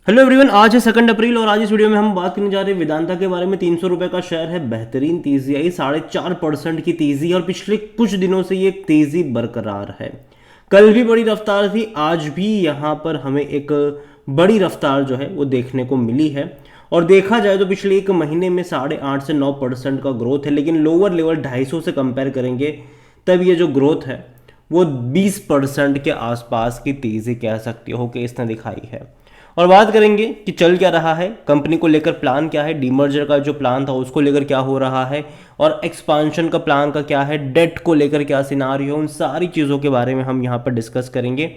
Hello everyone, आज है 2 अप्रैल और आज इस वीडियो में हम बात करने जा रहे हैं वेदांता के बारे में। 300 रुपये का शेयर है, बेहतरीन तेजी आई, 4.5% की तेजी और पिछले कुछ दिनों से ये तेजी बरकरार है। कल भी बड़ी रफ्तार थी, आज भी यहाँ पर हमें एक बड़ी रफ्तार जो है वो देखने को मिली है। और देखा जाए तो पिछले एक महीने में 8.5 से 9% का ग्रोथ है, लेकिन लोअर लेवल 250 से कंपेयर करेंगे तब ये जो ग्रोथ है वो 20% के आसपास की तेजी कह सकते हो कि इसने दिखाई है। और बात करेंगे कि चल क्या रहा है, कंपनी को लेकर प्लान क्या है, डीमर्जर का जो प्लान था उसको लेकर क्या हो रहा है, और एक्सपांशन का प्लान का क्या है, डेट को लेकर क्या सिनारियो, उन सारी चीज़ों के बारे में हम यहाँ पर डिस्कस करेंगे।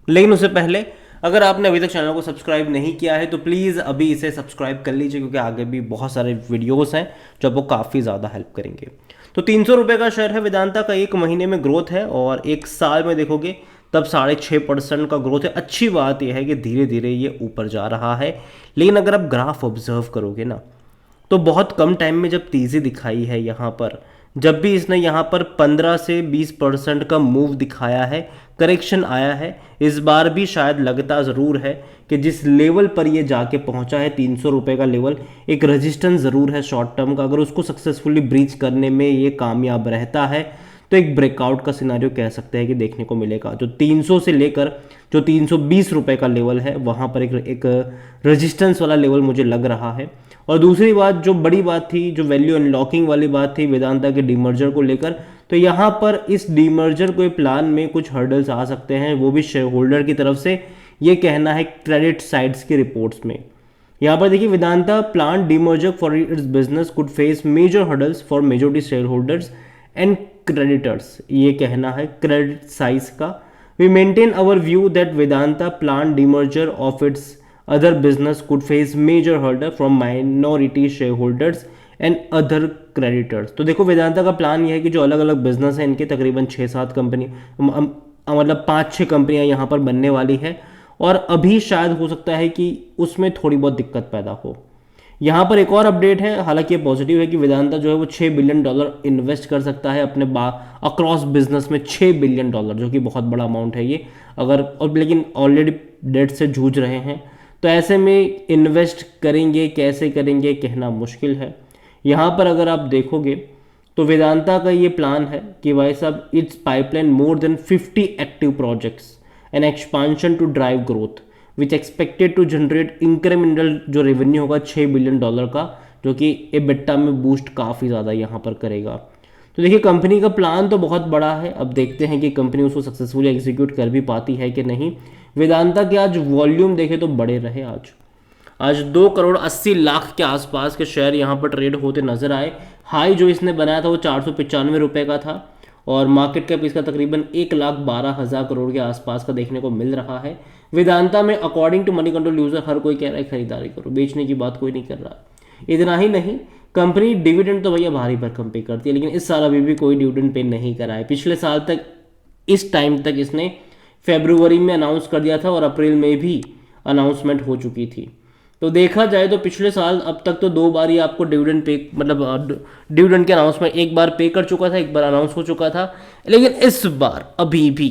लेकिन उससे पहले अगर आपने अभी तक चैनल को सब्सक्राइब नहीं किया है तो प्लीज़ अभी इसे सब्सक्राइब कर लीजिए, क्योंकि आगे भी बहुत सारे वीडियोस हैं जो आपको काफ़ी ज़्यादा हेल्प करेंगे। तो 300 रुपये का शेयर है वेदांता का, एक महीने में ग्रोथ है और एक साल में देखोगे तब 6.5% का ग्रोथ है। अच्छी बात यह है कि धीरे धीरे ये ऊपर जा रहा है, लेकिन अगर आप ग्राफ ऑब्जर्व करोगे ना तो बहुत कम टाइम में जब तेज़ी दिखाई है यहाँ पर, जब भी इसने यहाँ पर 15 से 20% का मूव दिखाया है, करेक्शन आया है, इस बार भी शायद लगता ज़रूर है कि जिस लेवल पर ये जाके पहुँचा है 300 रुपये का लेवल, एक रेजिस्टेंस ज़रूर है शॉर्ट टर्म का। अगर उसको सक्सेसफुली ब्रीच करने में ये कामयाब रहता है तो एक ब्रेकआउट का सिनारियो कह सकते हैं कि देखने को मिलेगा। जो 300 से लेकर जो 320 रुपये का लेवल है वहाँ पर एक रेजिस्टेंस वाला लेवल मुझे लग रहा है। और दूसरी बात, जो बड़ी बात थी, जो वैल्यू अनलॉकिंग वाली बात थी वेदांता के डीमर्जर को लेकर, तो यहाँ पर इस डीमर्जर को प्लान में कुछ हर्डल्स आ सकते हैं, वो भी शेयर होल्डर की तरफ से ये कहना है क्रेडिट साइड्स की रिपोर्ट्स में। यहाँ पर देखिए, Vedanta plan demerger for its business could face major hurdles for majority share holders and creditors, ये कहना है क्रेडिट साइज का। We maintain our view that Vedanta plan demerger of its other business could face major hurdle from minority share holders and other creditors. तो देखो, वेदांता का plan ये है कि जो अलग अलग बिजनेस है इनके तकरीबन 6-7 कंपनी, मतलब 5-6 कंपनियां यहाँ पर बनने वाली है, और अभी शायद हो सकता है कि उसमें थोड़ी बहुत दिक्कत पैदा हो। यहाँ पर एक और अपडेट है, हालांकि ये पॉजिटिव है कि वेदांता जो है वो $6 बिलियन इन्वेस्ट कर सकता है अपने अक्रॉस बिजनेस में। $6 बिलियन, जो कि बहुत बड़ा अमाउंट है ये। अगर और लेकिन ऑलरेडी डेट से जूझ रहे हैं, तो ऐसे में इन्वेस्ट करेंगे, कैसे करेंगे कहना मुश्किल है। यहाँ पर अगर आप देखोगे तो वेदांता का ये प्लान है कि भाई साहब, its pipeline more than 50 active projects and expansion to drive growth which expected to generate incremental जो रेवेन्यू होगा $6 बिलियन का, जो कि एबिटा में बूस्ट काफ़ी ज़्यादा यहाँ पर करेगा। तो देखिए, कंपनी का प्लान तो बहुत बड़ा है, अब देखते हैं कि कंपनी उसको सक्सेसफुली एग्जीक्यूट कर भी पाती है कि नहीं। वेदांता के आज वॉल्यूम देखे तो बड़े रहे, आज 2,80,00,000 के आसपास के शेयर यहाँ पर ट्रेड होते नजर आए। हाई जो इसने बनाया था वो 495 रुपये का था और मार्केट कैप इसका तकरीबन 1,12,000 करोड़ के आसपास का देखने को मिल रहा है। वेदांता में according to Moneycontrol user हर कोई कह रहा है खरीदारी करो, बेचने की बात कोई नहीं कर रहा। इतना ही नहीं, कंपनी डिविडेंड तो भैया भारी भरकम पे करती है, लेकिन इस साल अभी भी कोई डिविडेंड पे नहीं करा है। पिछले साल तक इस टाइम तक इसने फरवरी में अनाउंस कर दिया था और अप्रैल में भी अनाउंसमेंट हो चुकी थी। तो देखा जाए तो पिछले साल अब तक तो 2 बार ही आपको डिविडेंड पे, मतलब डिविडेंड के अनाउंसमेंट एक बार पे कर चुका था, एक बार अनाउंस हो चुका था, लेकिन इस बार अभी भी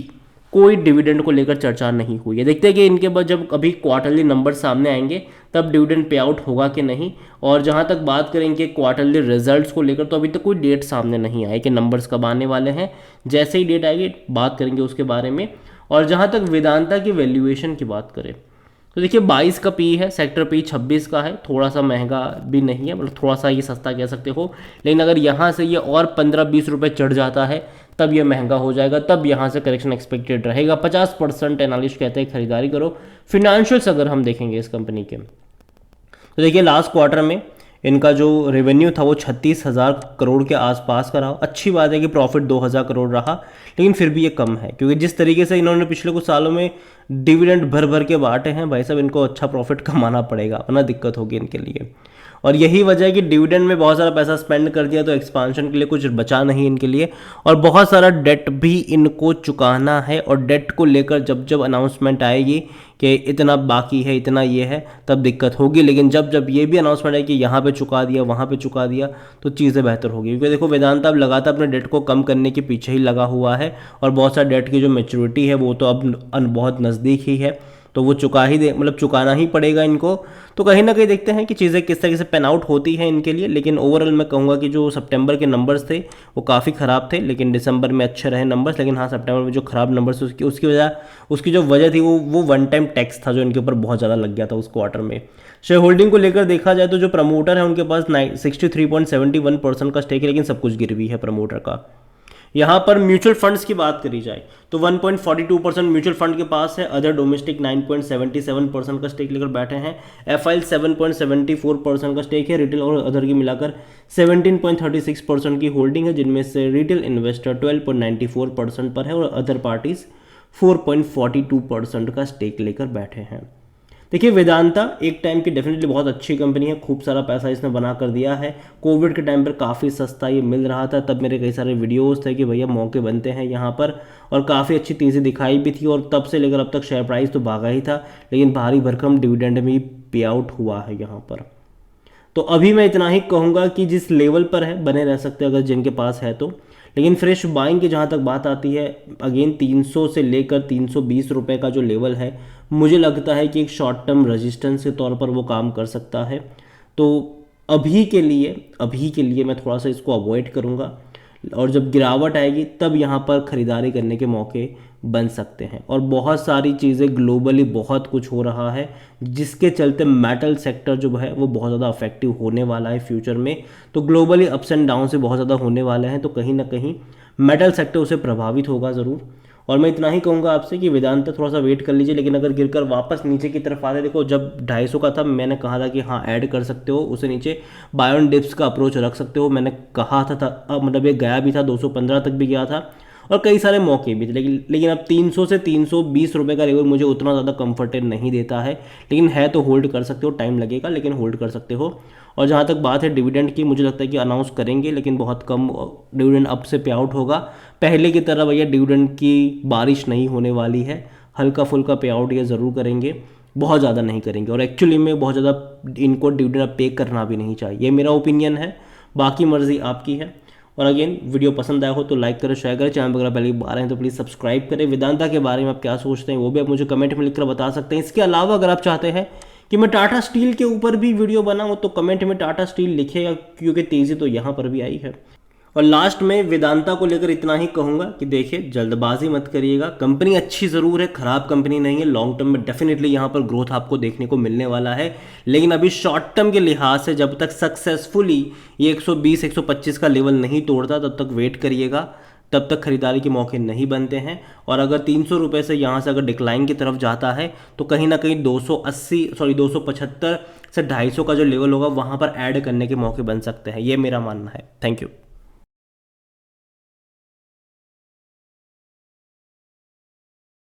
कोई डिविडेंड को लेकर चर्चा नहीं हुई है। देखते हैं कि इनके बाद जब अभी क्वार्टरली नंबर सामने आएंगे तब डिविडेंड पे आउट होगा कि नहीं। और जहां तक बात करेंगे क्वार्टरली रिजल्ट्स को लेकर, तो अभी तक कोई डेट सामने नहीं आई कि नंबर्स कब आने वाले हैं। जैसे ही डेट आएगी बात करेंगे उसके बारे में। और जहां तक वेदांता की वैल्यूएशन की बात करें तो देखिए, 22 का पी है, सेक्टर पी 26 का है, थोड़ा सा महंगा भी नहीं है, मतलब थोड़ा सा ये सस्ता कह सकते हो। लेकिन अगर यहाँ से ये और 15-20 रुपये चढ़ जाता है तब ये महंगा हो जाएगा, तब यहाँ से करेक्शन एक्सपेक्टेड रहेगा। 50% एनालिस्ट कहते हैं खरीदारी करो। फिनेंशियल्स अगर हम देखेंगे इस कंपनी के, तो देखिए लास्ट क्वार्टर में इनका जो रेवेन्यू था वो 36,000 करोड़ के आसपास का रहा। अच्छी बात है कि प्रॉफिट 2,000 करोड़ रहा, लेकिन फिर भी ये कम है, क्योंकि जिस तरीके से इन्होंने पिछले कुछ सालों में डिविडेंड भर भर के बांटे हैं, भाई साहब इनको अच्छा प्रॉफिट कमाना पड़ेगा, वरना दिक्कत होगी इनके लिए। और यही वजह है कि डिविडेंड में बहुत सारा पैसा स्पेंड कर दिया तो एक्सपांशन के लिए कुछ बचा नहीं इनके लिए, और बहुत सारा डेट भी इनको चुकाना है। और डेट को लेकर जब जब अनाउंसमेंट आएगी कि इतना बाकी है, इतना ये है, तब दिक्कत होगी। लेकिन जब जब ये भी अनाउंसमेंट है कि यहाँ पे चुका दिया, वहाँ पे चुका दिया, तो चीज़ें बेहतर होगी। क्योंकि देखो, वेदांता अब लगातार अपने डेट को कम करने के पीछे ही लगा हुआ है, और बहुत सारा डेट की जो मेच्योरिटी है वो तो अब बहुत नज़दीक ही है। तो वो चुका ही दे मतलब चुकाना ही पड़ेगा इनको। तो कहीं ना कहीं देखते हैं कि चीज़ें किस तरीके से पेन आउट होती हैं इनके लिए। लेकिन ओवरऑल मैं कहूँगा कि जो सितंबर के नंबर्स थे वो काफ़ी ख़राब थे, लेकिन दिसंबर में अच्छे रहे नंबर्स। लेकिन हाँ, सितंबर में जो ख़राब नंबर्स उसकी जो वजह थी वो वन टाइम टैक्स था जो इनके ऊपर बहुत ज़्यादा लग गया था उस क्वार्टर में। शेयर होल्डिंग को लेकर देखा जाए तो जो प्रमोटर है उनके पास 63.71% का स्टेक है, लेकिन सब कुछ गिरवी है प्रमोटर का। यहाँ पर म्यूचुअल फंड्स की बात करी जाए तो 1.42% म्यूचुअल फंड के पास है। अदर डोमेस्टिक 9.77% का स्टेक लेकर बैठे हैं। एफआईएल 7.74% का स्टेक है। रिटेल और अदर की मिलाकर 17.36% की होल्डिंग है, जिनमें से रिटेल इन्वेस्टर 12.94% पर है और अदर पार्टीज 4.42% का स्टेक लेकर बैठे हैं। देखिए, वेदांता एक टाइम की डेफिनेटली बहुत अच्छी कंपनी है, खूब सारा पैसा इसने बना कर दिया है। कोविड के टाइम पर काफ़ी सस्ता ये मिल रहा था, तब मेरे कई सारे वीडियोस थे कि भैया मौके बनते हैं यहाँ पर, और काफ़ी अच्छी तेज़ी दिखाई भी थी। और तब से लेकर अब तक शेयर प्राइस तो भागा ही था, लेकिन भारी भरकम डिविडेंड में पे आउट हुआ है यहाँ पर। तो अभी मैं इतना ही कहूँगा कि जिस लेवल पर है बने रह सकते हैं अगर जिनके पास है तो। लेकिन फ्रेश बाइंग की जहाँ तक बात आती है, अगेन 300 से लेकर 320 रुपये का जो लेवल है, मुझे लगता है कि एक शॉर्ट टर्म रेजिस्टेंस के तौर पर वो काम कर सकता है। तो अभी के लिए मैं थोड़ा सा इसको अवॉइड करूँगा, और जब गिरावट आएगी तब यहाँ पर ख़रीदारी करने के मौके बन सकते हैं। और बहुत सारी चीज़ें ग्लोबली बहुत कुछ हो रहा है, जिसके चलते मेटल सेक्टर जो है वो बहुत ज़्यादा अफेक्टिव होने वाला है फ्यूचर में। तो ग्लोबली अप्स एंड डाउन से बहुत ज़्यादा होने वाले हैं, तो कहीं ना कहीं मेटल सेक्टर उसे प्रभावित होगा ज़रूर। और मैं इतना ही कहूँगा आपसे कि वेदांता थोड़ा सा वेट कर लीजिए, लेकिन अगर गिरकर वापस नीचे की तरफ आते, देखो जब 250 का था मैंने कहा था कि हाँ ऐड कर सकते हो उसे नीचे, बाय ऑन डिप्स का अप्रोच रख सकते हो, मैंने कहा था अब मतलब ये गया भी था, 215 तक भी गया था और कई सारे मौके भी थे। लेकिन अब 300 से 320 रुपये का लेवल मुझे उतना ज़्यादा कंफर्टेबल नहीं देता है, लेकिन है तो होल्ड कर सकते हो, टाइम लगेगा लेकिन होल्ड कर सकते हो। और जहाँ तक बात है डिविडेंड की, मुझे लगता है कि अनाउंस करेंगे, लेकिन बहुत कम डिविडेंड अब से पे आउट होगा। पहले की तरह भैया डिविडेंड की बारिश नहीं होने वाली है, हल्का फुल्का पे आउट ये ज़रूर करेंगे, बहुत ज़्यादा नहीं करेंगे। और एक्चुअली में बहुत ज़्यादा इनको डिविडेंड पे करना भी नहीं चाहिए, ये मेरा ओपिनियन है, बाकी मर्जी आपकी है। और अगेन वीडियो पसंद आया हो तो लाइक करें, शेयर करें, चैनल पर अगर पहली बार हैं तो प्लीज़ सब्सक्राइब करें। वेदांता के बारे में आप क्या सोचते हैं वो भी आप मुझे कमेंट में लिखकर बता सकते हैं। इसके अलावा अगर आप चाहते हैं कि मैं टाटा स्टील के ऊपर भी वीडियो बनाऊं तो कमेंट में टाटा स्टील लिखेगा, क्योंकि तेज़ी तो यहाँ पर भी आई है। और लास्ट में वेदांता को लेकर इतना ही कहूँगा कि देखिए जल्दबाजी मत करिएगा, कंपनी अच्छी ज़रूर है, ख़राब कंपनी नहीं है, लॉन्ग टर्म में डेफिनेटली यहाँ पर ग्रोथ आपको देखने को मिलने वाला है। लेकिन अभी शॉर्ट टर्म के लिहाज से जब तक सक्सेसफुली ये 120-125 का लेवल नहीं तोड़ता तब तक वेट करिएगा, तब तक खरीदारी के मौके नहीं बनते हैं। और अगर 300 रुपये से यहाँ से अगर डिक्लाइन की तरफ जाता है तो कहीं ना कहीं 275 से 250 का जो लेवल होगा वहाँ पर ऐड करने के मौके बन सकते हैं, ये मेरा मानना है। Thank you.